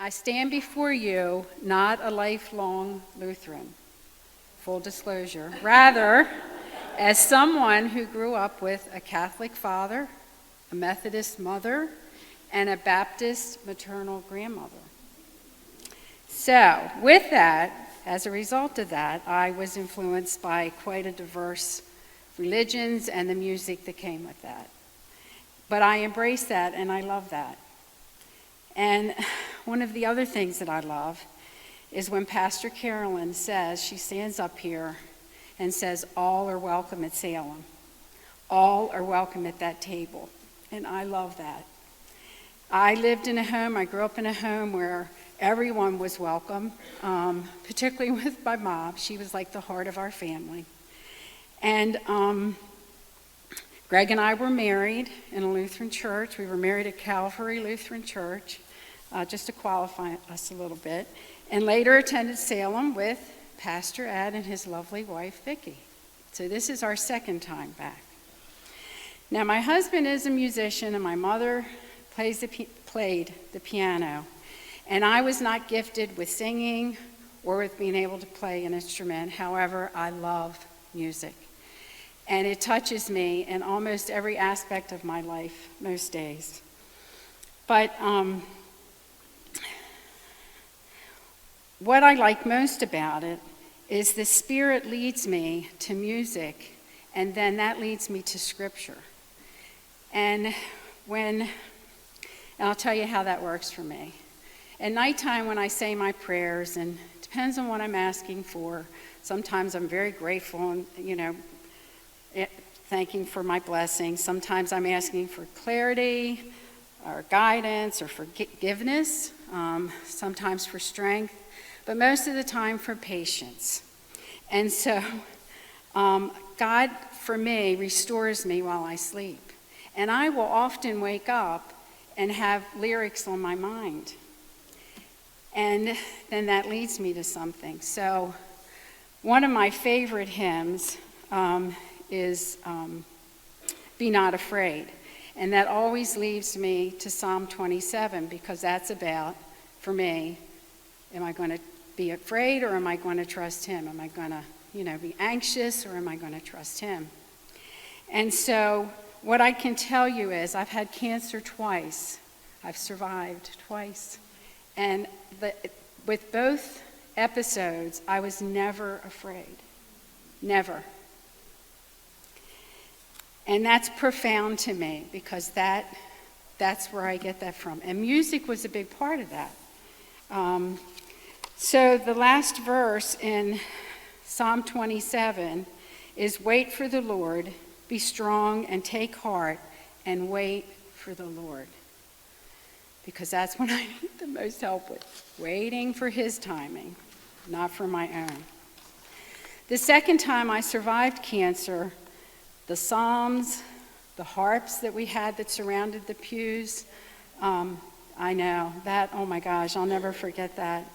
I stand before you not a lifelong Lutheran, full disclosure, rather as someone who grew up with a Catholic father, a Methodist mother, and a Baptist maternal grandmother. So, with that, as a result of that, I was influenced by quite a diverse religions and the music that came with that. But I embrace that and I love that. And one of the other things that I love is when Pastor Carolyn says, she stands up here and says, all are welcome at Salem. All are welcome at that table. And I love that. I lived in a home, I grew up in a home where everyone was welcome, particularly with my mom. She was like the heart of our family. And Greg and I were married in a Lutheran church. We were married at Calvary Lutheran Church, just to qualify us a little bit. And later attended Salem with Pastor Ed and his lovely wife, Vicki. So this is our second time back. Now, my husband is a musician, and my mother played the piano. And I was not gifted with singing or with being able to play an instrument. However, I love music. And it touches me in almost every aspect of my life, most days. But what I like most about it is the Spirit leads me to music, and then that leads me to Scripture. And I'll tell you how that works for me. At nighttime when I say my prayers, and it depends on what I'm asking for, sometimes I'm very grateful and, thanking for my blessings. Sometimes I'm asking for clarity or guidance or forgiveness, sometimes for strength, but most of the time for patience. And so God, for me, restores me while I sleep. And I will often wake up and have lyrics on my mind. And then that leads me to something. So one of my favorite hymns is Be Not Afraid. And that always leads me to Psalm 27, because that's about, for me, am I going to be afraid or am I going to trust him? Am I going to, be anxious or am I going to trust him? And so what I can tell you is I've had cancer twice. I've survived twice. And with both episodes, I was never afraid. Never. And that's profound to me, because that's where I get that from. And music was a big part of that. So the last verse in Psalm 27 is, wait for the Lord, be strong and take heart, and wait for the Lord. Because that's when I need the most help with, waiting for his timing, not for my own. The second time I survived cancer, the psalms, the harps that we had that surrounded the pews, I know, that, oh my gosh, I'll never forget that.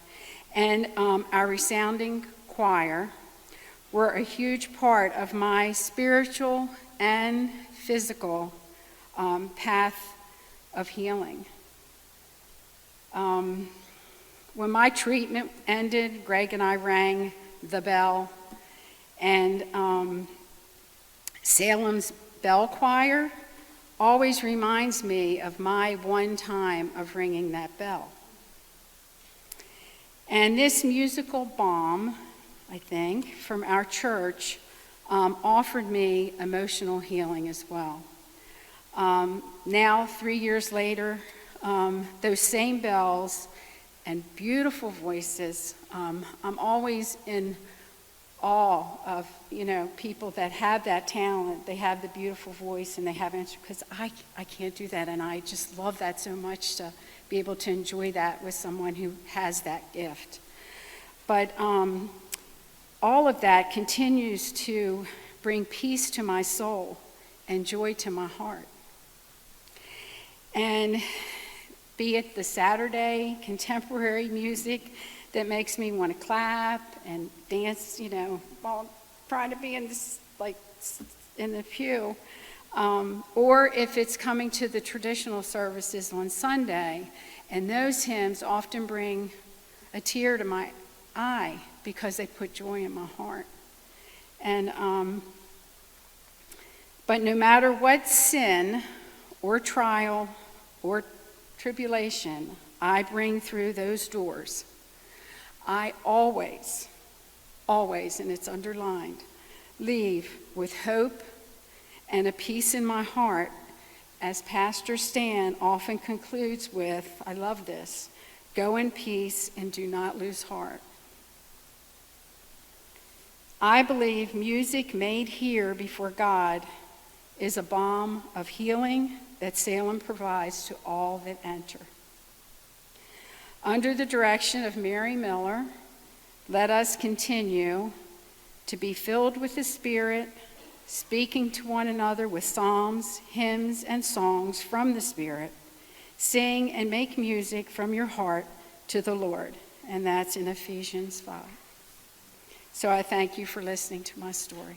And our resounding choir were a huge part of my spiritual and physical path of healing. When my treatment ended, Greg and I rang the bell, and Salem's bell choir always reminds me of my one time of ringing that bell. And this musical balm, I think, from our church offered me emotional healing as well. Now, 3 years later, those same bells and beautiful voices, I'm always in awe of, people that have that talent. They have the beautiful voice and they have answers, because I can't do that, and I just love that so much, to be able to enjoy that with someone who has that gift. But all of that continues to bring peace to my soul and joy to my heart. And be it the Saturday contemporary music that makes me want to clap and dance, while trying to be in the pew, or if it's coming to the traditional services on Sunday And those hymns often bring a tear to my eye because they put joy in my heart. And but no matter what sin or trial or tribulation I bring through those doors, I always, and it's underlined, leave with hope and a peace in my heart, as Pastor Stan often concludes with, I love this, go in peace and do not lose heart. I believe music made here before God is a balm of healing that Salem provides to all that enter. Under the direction of Mary Miller, let us continue to be filled with the Spirit, speaking to one another with psalms, hymns, and songs from the Spirit. Sing and make music from your heart to the Lord. And that's in Ephesians 5. So I thank you for listening to my story.